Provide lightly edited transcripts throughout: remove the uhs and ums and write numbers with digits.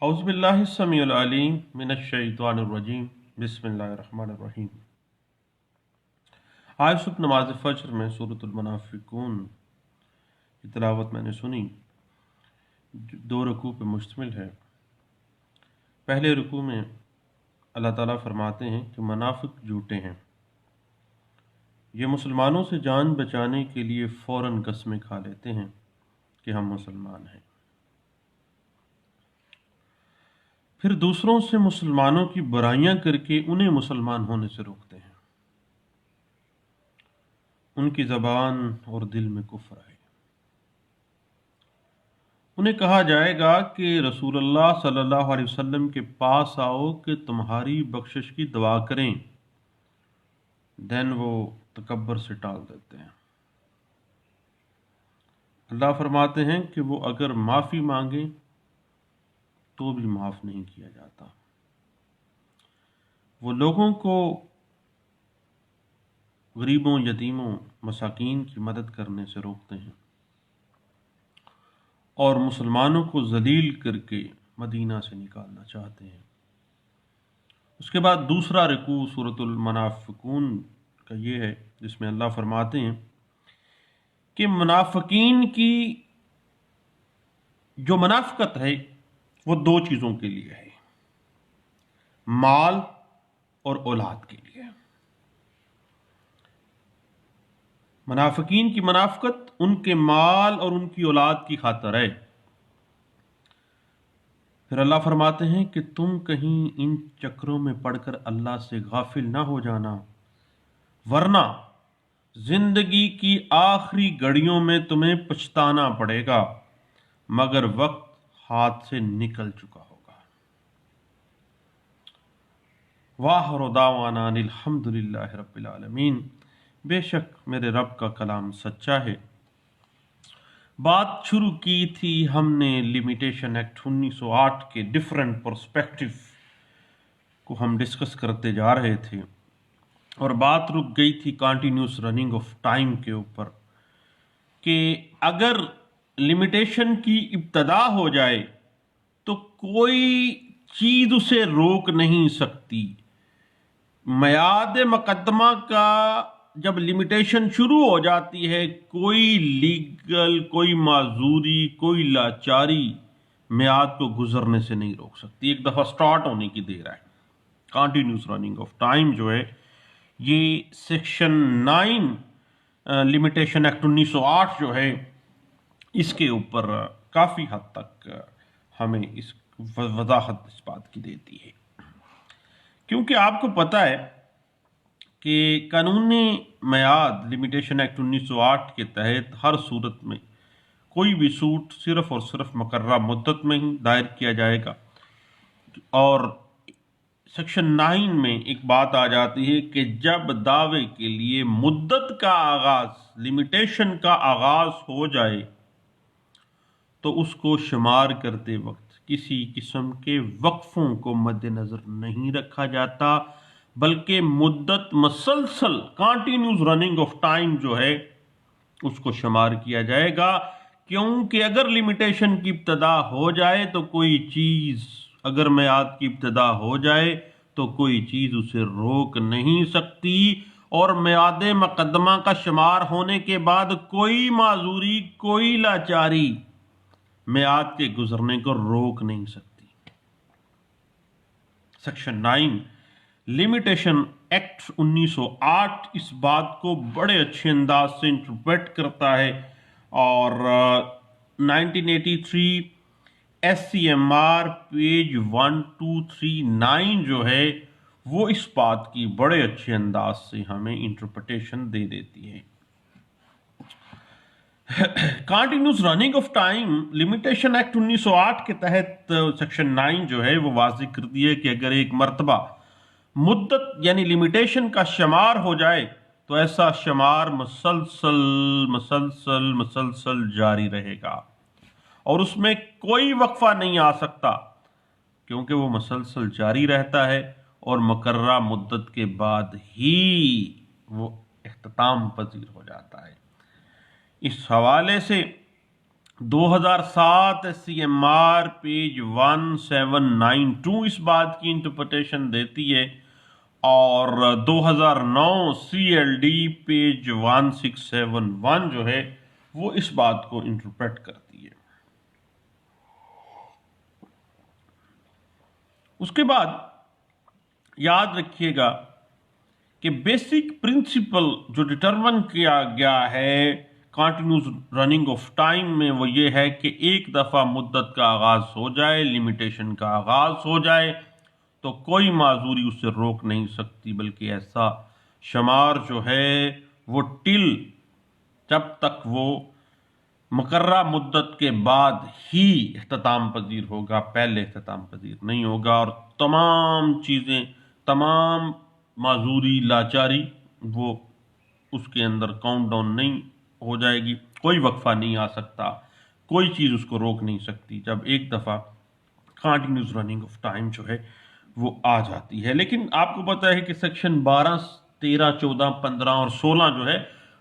اعوذ باللہ السمیع العلیم من الشیطان الرجیم بسم اللہ الرحمن الرحیم۔ آج صبح نماز فجر میں سورۃ المنافقون کی تلاوت میں نے سنی، دو رکوع پہ مشتمل ہے۔ پہلے رکوع میں اللہ تعالیٰ فرماتے ہیں کہ منافق جھوٹے ہیں، یہ مسلمانوں سے جان بچانے کے لیے فوراً قسمیں کھا لیتے ہیں کہ ہم مسلمان ہیں، پھر دوسروں سے مسلمانوں کی برائیاں کر کے انہیں مسلمان ہونے سے روکتے ہیں، ان کی زبان اور دل میں کفر ہے۔ انہیں کہا جائے گا کہ رسول اللہ صلی اللہ علیہ وسلم کے پاس آؤ کہ تمہاری بخشش کی دعا کریں، دین وہ تکبر سے ٹال دیتے ہیں۔ اللہ فرماتے ہیں کہ وہ اگر معافی مانگیں تو بھی معاف نہیں کیا جاتا۔ وہ لوگوں کو غریبوں، یتیموں، مساکین کی مدد کرنے سے روکتے ہیں اور مسلمانوں کو ذلیل کر کے مدینہ سے نکالنا چاہتے ہیں۔ اس کے بعد دوسرا رکوع سورۃ المنافقون کا یہ ہے جس میں اللہ فرماتے ہیں کہ منافقین کی جو منافقت ہے وہ دو چیزوں کے لیے ہے، مال اور اولاد کے لیے۔ منافقین کی منافقت ان کے مال اور ان کی اولاد کی خاطر ہے۔ پھر اللہ فرماتے ہیں کہ تم کہیں ان چکروں میں پڑ کر اللہ سے غافل نہ ہو جانا، ورنہ زندگی کی آخری گھڑیوں میں تمہیں پچھتانا پڑے گا مگر وقت ہاتھ سے نکل چکا ہوگا۔ وآخر دعوانا ان الحمد للہ رب العالمین۔ بے شک میرے رب کا کلام سچا ہے۔ بات شروع کی تھی ہم نے لمیٹیشن ایکٹ 1908 کے ڈیفرنٹ پرسپیکٹو کو ہم ڈسکس کرتے جا رہے تھے، اور بات رک گئی تھی کانٹینیوس رننگ آف ٹائم کے اوپر کہ اگر لمیٹیشن کی ابتدا ہو جائے تو کوئی چیز اسے روک نہیں سکتی۔ میعاد مقدمہ کا جب لمیٹیشن شروع ہو جاتی ہے، کوئی لیگل، کوئی معذوری، کوئی لاچاری میعاد کو گزرنے سے نہیں روک سکتی۔ ایک دفعہ سٹارٹ ہونے کی دیر ہے۔ کانٹینیوس رننگ آف ٹائم جو ہے یہ سیکشن 9 لمیٹیشن ایکٹ 1908 جو ہے اس کے اوپر کافی حد تک ہمیں اس وضاحت اس بات کی دیتی ہے، کیونکہ آپ کو پتہ ہے کہ قانون میعاد لمیٹیشن ایکٹ 1908 کے تحت ہر صورت میں کوئی بھی سوٹ صرف اور صرف مقررہ مدت میں ہی دائر کیا جائے گا، اور سیکشن 9 میں ایک بات آ جاتی ہے کہ جب دعوے کے لیے مدت کا آغاز، لمیٹیشن کا آغاز ہو جائے تو اس کو شمار کرتے وقت کسی قسم کے وقفوں کو مد نظر نہیں رکھا جاتا، بلکہ مدت مسلسل کانٹینیوس رننگ آف ٹائم جو ہے اس کو شمار کیا جائے گا، کیونکہ اگر لمیٹیشن کی ابتدا ہو جائے تو کوئی چیز، اگر میعاد کی ابتدا ہو جائے تو کوئی چیز اسے روک نہیں سکتی، اور میعاد مقدمہ کا شمار ہونے کے بعد کوئی معذوری، کوئی لاچاری میعاد کے گزرنے کو روک نہیں سکتی۔ سیکشن 9 لمیٹیشن ایکٹ 1908 اس بات کو بڑے اچھے انداز سے انٹرپریٹ کرتا ہے، اور 1983 S C M R page 1239 جو ہے وہ اس بات کی بڑے اچھے انداز سے ہمیں انٹرپریٹیشن دے دیتی ہے۔ Continuous running of time limitation act 1908 کے تحت سیکشن 9 جو ہے وہ واضح کرتی ہے کہ اگر ایک مرتبہ مدت یعنی لمیٹیشن کا شمار ہو جائے تو ایسا شمار مسلسل مسلسل مسلسل جاری رہے گا، اور اس میں کوئی وقفہ نہیں آ سکتا، کیونکہ وہ مسلسل جاری رہتا ہے اور مقررہ مدت کے بعد ہی وہ اختتام پذیر ہو جاتا ہے۔ اس حوالے سے 2007 SCMR पेज 1792 इस बात की इंटरप्रिटेशन देती है, और 2009 CLD पेज 1671 जो है वो इस बात को इंटरप्रेट करती है। उसके बाद याद रखिएगा कि बेसिक प्रिंसिपल जो डिटरमिन किया गया है कंटिन्यूस रनिंग ऑफ टाइम में, वो ये है कि एक दफ़ा मुद्दत का आगाज़ हो जाए, लिमिटेशन का आगाज़ हो जाए, तो कोई माजूरी उसे रोक नहीं सकती, बल्कि ऐसा शुमार जो है वो टिल जब तक वो मुकर्रा मुद्दत के बाद ही इख्तिताम पजीर होगा, पहले इख्तिताम पजीर नहीं होगा। और तमाम चीज़ें, तमाम माजूरी, लाचारी वो उसके अंदर काउंट डाउन नहीं हो जाएगी, कोई वक्फा नहीं आ सकता, कोई चीज़ उसको रोक नहीं सकती जब एक दफ़ा कंटिन्यूस रनिंग ऑफ टाइम जो है वो आ जाती है। लेकिन आपको पता है कि सेक्शन 12, 13, 14, 15 और 16 जो है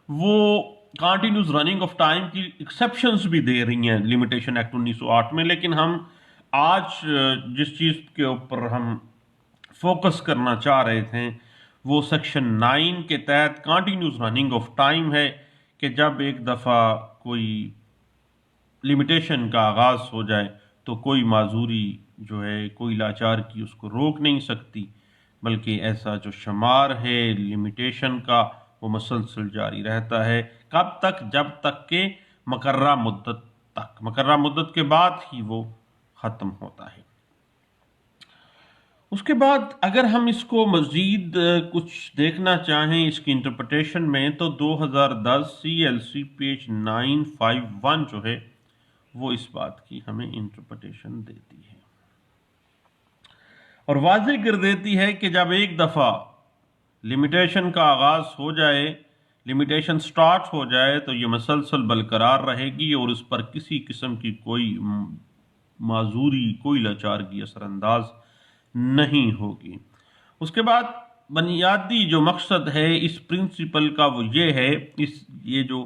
वो कंटिन्यूस रनिंग ऑफ टाइम की एक्सेप्शंस भी दे रही हैं लिमिटेशन एक्ट 1908 में। लेकिन हम आज जिस चीज़ के ऊपर हम फोकस करना चाह रहे थे वो सेक्शन 9 के तहत कंटिन्यूस रनिंग ऑफ टाइम है, कि जब एक दफ़ा कोई लिमिटेशन का आगाज़ हो जाए तो कोई माजूरी जो है, कोई लाचार की उसको रोक नहीं सकती, बल्कि ऐसा जो शुमार है लिमिटेशन का वो मुसलसल जारी रहता है। कब तक? जब तक के मुकर्रा मुद्दत तक, मुकर्रा मुद्दत के बाद ही वो ख़त्म होता है। उसके बाद अगर हम इसको मज़ीद कुछ देखना चाहें इसकी इंटरप्रिटेशन में, तो 2010 CLC पेज 951 जो है वो इस बात की हमें इंटरप्रिटेशन देती है और वाज़ेह कर देती है कि जब एक दफ़ा लिमिटेशन का आगाज़ हो जाए, लिमिटेशन स्टार्ट हो जाए, तो ये मसलसल बरकरार रहेगी और इस पर किसी किस्म की कोई माजूरी, कोई लाचारगी असरअंदाज नहीं होगी। उसके बाद बुनियादी जो मकसद है इस प्रिंसिपल का वो ये है, ये जो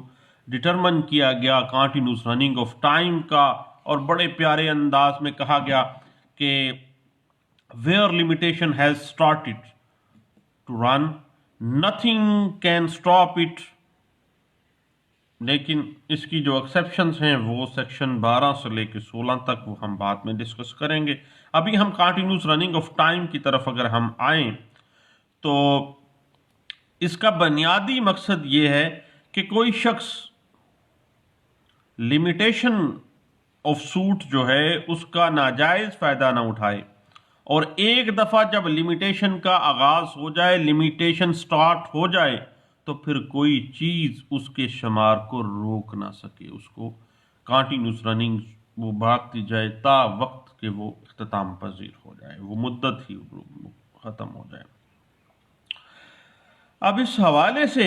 डिटरमिन किया गया कंटिन्यूस रनिंग ऑफ टाइम का, और बड़े प्यारे अंदाज में कहा गया कि where limitation has started to run nothing can stop it. लेकिन इसकी जो एक्सेप्शंस हैं वो सेक्शन 12 से लेकर 16 तक वो हम बाद में डिस्कस करेंगे। अभी हम कंटिन्यूस रनिंग ऑफ टाइम की तरफ अगर हम आए तो इसका बुनियादी मकसद ये है कि कोई शख्स लिमिटेशन ऑफ सूट जो है उसका नाजायज़ फ़ायदा ना उठाए, और एक दफ़ा जब लिमिटेशन का आगाज़ हो जाए, लिमिटेशन स्टार्ट हो जाए, तो फिर कोई चीज़ उसके शुमार को रोक ना सके, उसको कंटिन्यूस रनिंग वो भागती जाए ता वक्त के वो इख्तिताम पजीर हो जाए, वो मुद्दत ही ख़त्म हो जाए। अब इस हवाले से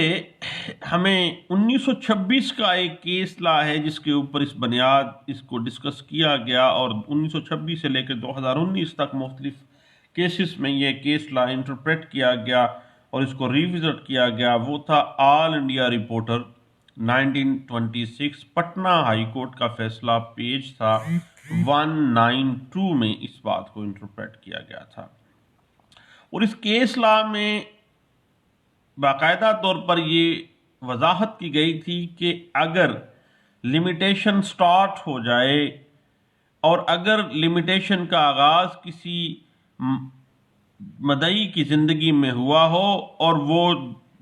हमें 1926 का एक केस ला है जिसके ऊपर इस बुनियाद इसको डिस्कस किया गया, और 1926 से लेकर 2019 तक मुख्तलिफ केसेस में ये केस ला इंटरप्रेट किया गया और इसको रिविजिट किया गया। वो था all India reporter 1926, Patna high court का फैसला, पेज था 192 में इस बात को इंटरप्रेट किया गया था। और इस केस ला में बाकायदा तौर पर ये वजाहत की गई थी कि अगर लिमिटेशन स्टार्ट हो जाए और अगर लिमिटेशन का आगाज़ किसी मदई की ज़िंदगी में हुआ हो और वो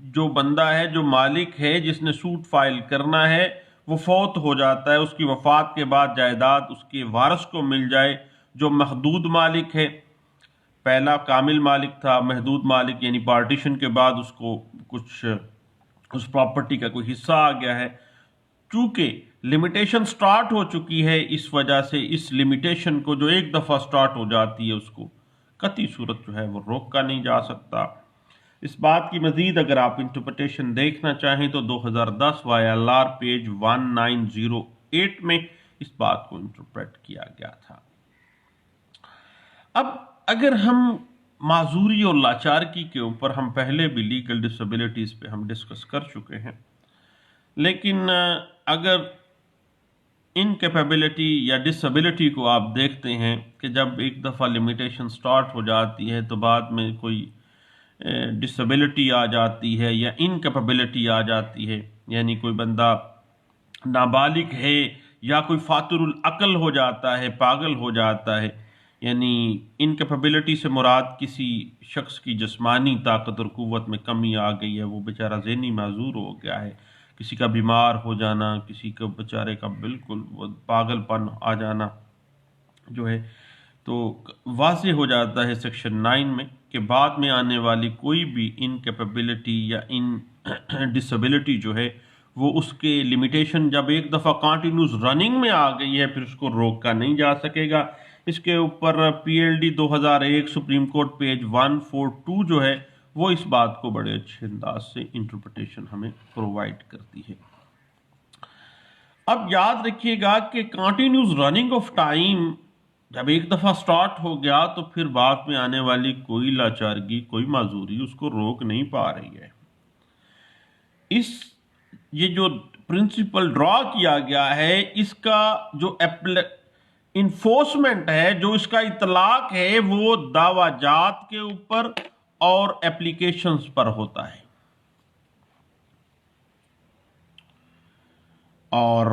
जो बंदा है, जो मालिक है जिसने सूट फाइल करना है, वो फौत हो जाता है, उसकी वफ़ात के बाद जायदाद उसके वारिस को मिल जाए जो महदूद मालिक है। पहला कामिल मालिक था, महदूद मालिक यानी पार्टीशन के बाद उसको कुछ उस प्रॉपर्टी का कोई हिस्सा आ गया है। चूंकि लिमिटेशन स्टार्ट हो चुकी है, इस वजह से इस लिमिटेशन को जो एक दफ़ा स्टार्ट हो जाती है उसको कतई सूरत जो है वो रोका नहीं जा सकता। इस बात की मजीद अगर आप इंटरप्रिटेशन देखना चाहें तो 2010 YLR पेज 1908 में इस बात को इंटरप्रेट किया गया था। अब अगर हम माजूरी और लाचारगी के ऊपर हम पहले भी लीगल डिसेबिलिटीज़ पे हम डिस्कस कर चुके हैं, लेकिन अगर इनकैपेबिलिटी या डिसेबिलिटी को आप देखते हैं कि जब एक दफ़ा लिमिटेशन स्टार्ट हो जाती है तो बाद में कोई डिसेबिलिटी आ जाती है या इनकैपेबिलिटी आ जाती है, यानी कोई बंदा नाबालिग है या कोई फातुरुल अक्ल हो जाता है, पागल हो जाता है। यानी इनकैपेबिलिटी से मुराद किसी शख्स की जिस्मानी ताकत और क़ुव्वत में कमी आ गई है, वो बेचारा ज़हनी माजूर हो गया है। किसी का बीमार हो जाना, किसी का बेचारे का बिल्कुल वो पागलपन आ जाना जो है, तो वाज़ेह हो जाता है सेक्शन 9 में कि बाद में आने वाली कोई भी इनकैपेबिलिटी या इन डिसेबिलिटी जो है वो उसके लिमिटेशन जब एक दफ़ा कंटिन्यूस रनिंग में आ गई है फिर उसको रोका नहीं जा सकेगा। इसके ऊपर पीएलडी 2001 सुप्रीम कोर्ट पेज 142 जो है वो इस बात को बड़े अच्छे अंदाज से इंटरप्रिटेशन हमें प्रोवाइड करती है। अब याद रखिएगा कि कंटिन्यूस रनिंग ऑफ टाइम जब एक दफ़ा स्टार्ट हो गया तो फिर बाद में आने वाली कोई लाचारगी, कोई माजूरी उसको रोक नहीं पा रही है। ये जो प्रिंसिपल ड्रॉ किया गया है, इसका जो इन्फोर्समेंट है, जो इसका इतलाक है, वो दावाजात के ऊपर और एप्लीकेशंस पर होता है। और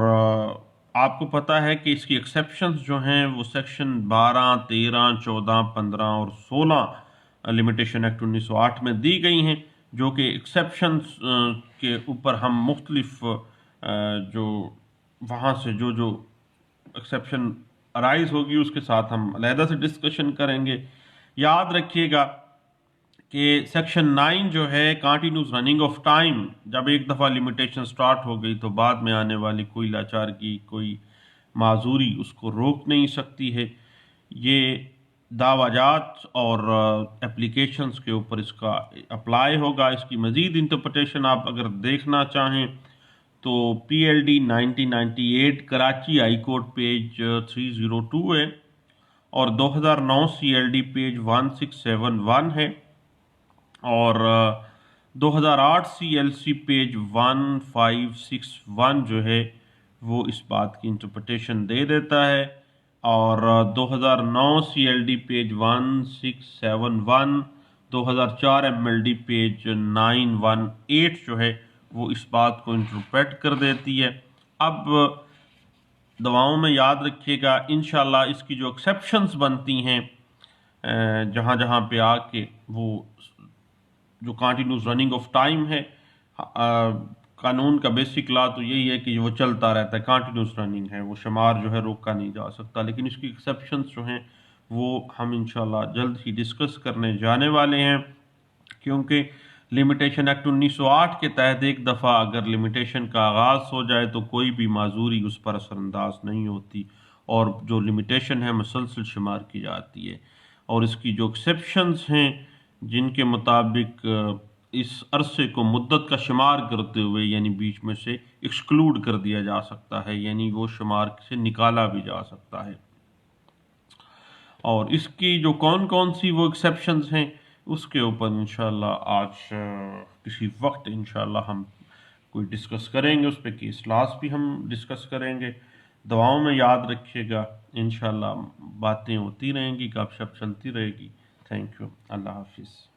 आपको पता है कि इसकी एक्सेप्शंस जो हैं वो सेक्शन 12, 13, 14, 15 और 16 लिमिटेशन एक्ट 1908 में दी गई हैं, जो कि एक्सेप्शंस के ऊपर हम मुख्तलिफ जो वहाँ से जो जो एक्सेप्शन अराइज होगी उसके साथ हम अलहदा से डिस्कशन करेंगे। याद रखिएगा कि सेक्शन 9 जो है कंटिन्यूस रनिंग ऑफ टाइम, जब एक दफ़ा लिमिटेशन स्टार्ट हो गई तो बाद में आने वाली कोई लाचारगी, कोई माजूरी उसको रोक नहीं सकती है। ये दावाजात और एप्लीकेशंस के ऊपर इसका अप्लाई होगा। इसकी मज़ीद इंटरप्रिटेशन आप अगर देखना चाहें तो PLD 1998 Karachi high court page 302 है और 2009 सीएलडी पेज 1671 है और 2008 सीएलसी पेज 1561 जो है वो इस बात की इंटरप्रिटेशन दे देता है और 2009 सीएलडी पेज 1671, 2004 एमएलडी पेज 918 जो है वो इस बात को इंटरप्रेट कर देती है। अब दवाओं में याद रखिएगा इंशाल्लाह इसकी जो एक्सेप्शंस बनती हैं जहाँ जहाँ पे आके वो जो कंटिन्यूस रनिंग ऑफ टाइम है, कानून का बेसिक लॉ तो यही है कि वो चलता रहता है, कंटिन्यूस रनिंग है, वो शुमार जो है रोका नहीं जा सकता। लेकिन इसकी एक्सेप्शंस जो हैं वो हम इंशाल्लाह जल्द ही डिस्कस करने जाने वाले हैं, क्योंकि लिमिटेशन एक्ट 1908 के तहत एक दफ़ा अगर लिमिटेशन का आगाज़ हो जाए तो कोई भी माजूरी उस पर असरअंदाज नहीं होती और जो लिमिटेशन है मुसलसल शुमार की जाती है। और इसकी जो एक्सेप्शंस हैं जिनके मुताबिक इस अरसे को मुद्दत का शुमार करते हुए यानी बीच में से एक्सक्लूड कर दिया जा सकता है, यानी वो शुमार से निकाला भी जा सकता है। और इसकी जो कौन कौन सी वो एक्सेप्शंस हैं उसके ऊपर इंशाल्लाह आज किसी वक्त इंशाल्लाह हम कोई डिस्कस करेंगे, उस पर केस लॉस भी हम डिस्कस करेंगे। दवाओं में याद रखिएगा इंशाल्लाह बातें होती रहेंगी, गपशप चलती रहेगी। थैंक यू, अल्लाह हाफिज़।